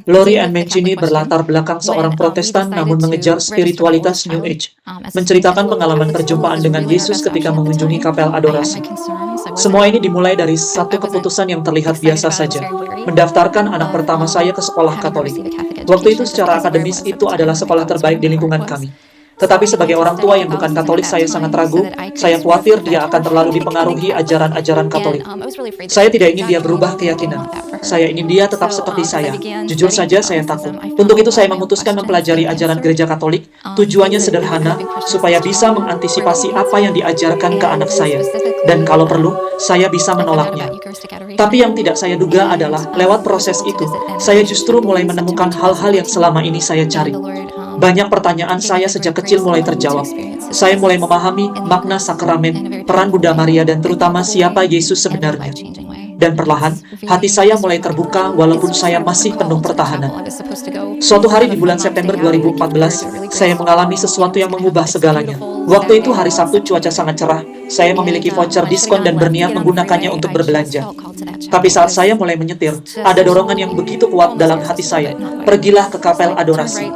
Lori Ann Mancini berlatar belakang seorang Protestan namun mengejar spiritualitas New Age, menceritakan pengalaman perjumpaan dengan Yesus ketika mengunjungi kapel adorasi. Semua ini dimulai dari satu keputusan yang terlihat biasa saja, mendaftarkan anak pertama saya ke sekolah Katolik. Waktu itu secara akademis itu adalah sekolah terbaik di lingkungan kami. Tetapi sebagai orang tua yang bukan Katolik, saya sangat ragu. Saya khawatir dia akan terlalu dipengaruhi ajaran-ajaran Katolik. Saya tidak ingin dia berubah keyakinan. Saya ingin dia tetap seperti saya. Jujur saja, saya takut. Untuk itu saya memutuskan mempelajari ajaran gereja Katolik. Tujuannya sederhana, supaya bisa mengantisipasi apa yang diajarkan ke anak saya. Dan kalau perlu, saya bisa menolaknya. Tapi yang tidak saya duga adalah, lewat proses itu, saya justru mulai menemukan hal-hal yang selama ini saya cari. Banyak pertanyaan saya sejak kecil mulai terjawab. Saya mulai memahami makna sakramen, peran Bunda Maria, dan terutama siapa Yesus sebenarnya. Dan perlahan, hati saya mulai terbuka walaupun saya masih penuh pertahanan. Suatu hari di bulan September 2014, saya mengalami sesuatu yang mengubah segalanya. Waktu itu hari Sabtu, cuaca sangat cerah. Saya memiliki voucher diskon dan berniat menggunakannya untuk berbelanja. Tapi saat saya mulai menyetir, ada dorongan yang begitu kuat dalam hati saya. Pergilah ke kapel adorasi.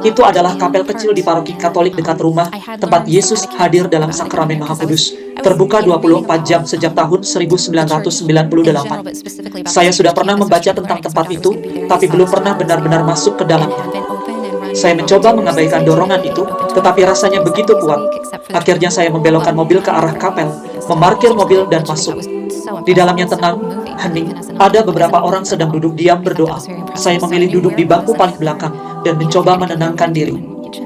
Itu adalah kapel kecil di paroki Katolik dekat rumah, tempat Yesus hadir dalam sakramen Maha Kudus. Terbuka 24 jam sejak tahun 1998. Saya sudah pernah membaca tentang tempat itu, tapi belum pernah benar-benar masuk ke dalamnya. Saya mencoba mengabaikan dorongan itu, tetapi rasanya begitu kuat. Akhirnya saya membelokkan mobil ke arah kapel, memarkir mobil dan masuk. Di dalamnya tenang, hening. Ada beberapa orang sedang duduk diam berdoa. Saya memilih duduk di bangku paling belakang dan mencoba menenangkan diri.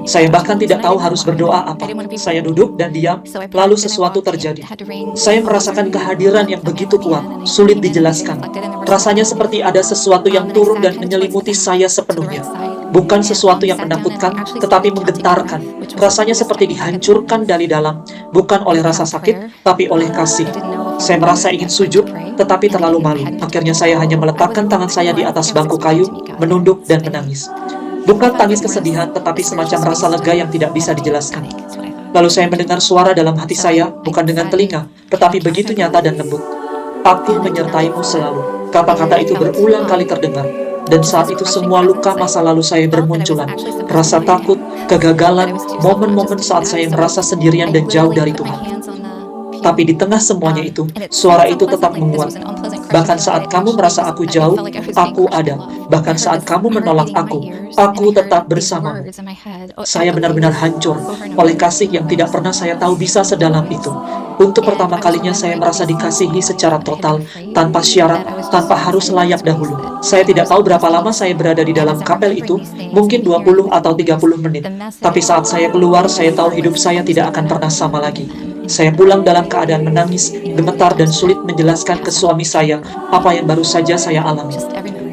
Saya bahkan tidak tahu harus berdoa apa. Saya duduk dan diam, lalu sesuatu terjadi. Saya merasakan kehadiran yang begitu kuat, sulit dijelaskan. Rasanya seperti ada sesuatu yang turun dan menyelimuti saya sepenuhnya. Bukan sesuatu yang menakutkan, tetapi menggetarkan. Rasanya seperti dihancurkan dari dalam, bukan oleh rasa sakit, tapi oleh kasih. Saya merasa ingin sujud, tetapi terlalu malu. Akhirnya saya hanya meletakkan tangan saya di atas bangku kayu, menunduk dan menangis. Bukan tangis kesedihan, tetapi semacam rasa lega yang tidak bisa dijelaskan. Lalu saya mendengar suara dalam hati saya, bukan dengan telinga, tetapi begitu nyata dan lembut. Aku menyertaimu selalu. Kata-kata itu berulang kali terdengar. Dan saat itu semua luka masa lalu saya bermunculan. Rasa takut, kegagalan, momen-momen saat saya merasa sendirian dan jauh dari Tuhan. Tapi di tengah semuanya itu, suara itu tetap menguat. Bahkan saat kamu merasa aku jauh, aku ada. Bahkan saat kamu menolak aku tetap bersamamu. Saya benar-benar hancur oleh kasih yang tidak pernah saya tahu bisa sedalam itu. Untuk pertama kalinya saya merasa dikasihi secara total, tanpa syarat, tanpa harus layak dahulu. Saya tidak tahu berapa lama saya berada di dalam kapel itu, mungkin 20 atau 30 menit. Tapi saat saya keluar, saya tahu hidup saya tidak akan pernah sama lagi. Saya pulang dalam keadaan menangis, gemetar, dan sulit menjelaskan ke suami saya apa yang baru saja saya alami.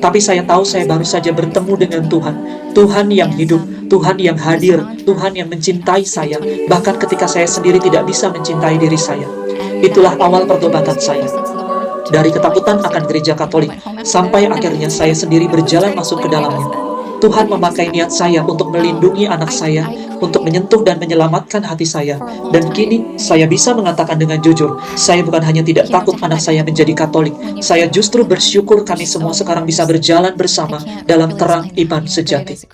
Tapi saya tahu saya baru saja bertemu dengan Tuhan. Tuhan yang hidup, Tuhan yang hadir, Tuhan yang mencintai saya, bahkan ketika saya sendiri tidak bisa mencintai diri saya. Itulah awal pertobatan saya. Dari ketakutan akan gereja Katolik, sampai akhirnya saya sendiri berjalan masuk ke dalamnya. Tuhan memakai niat saya untuk melindungi anak saya, untuk menyentuh dan menyelamatkan hati saya. Dan kini, saya bisa mengatakan dengan jujur, saya bukan hanya tidak takut anak saya menjadi Katolik, saya justru bersyukur kami semua sekarang bisa berjalan bersama dalam terang iman sejati.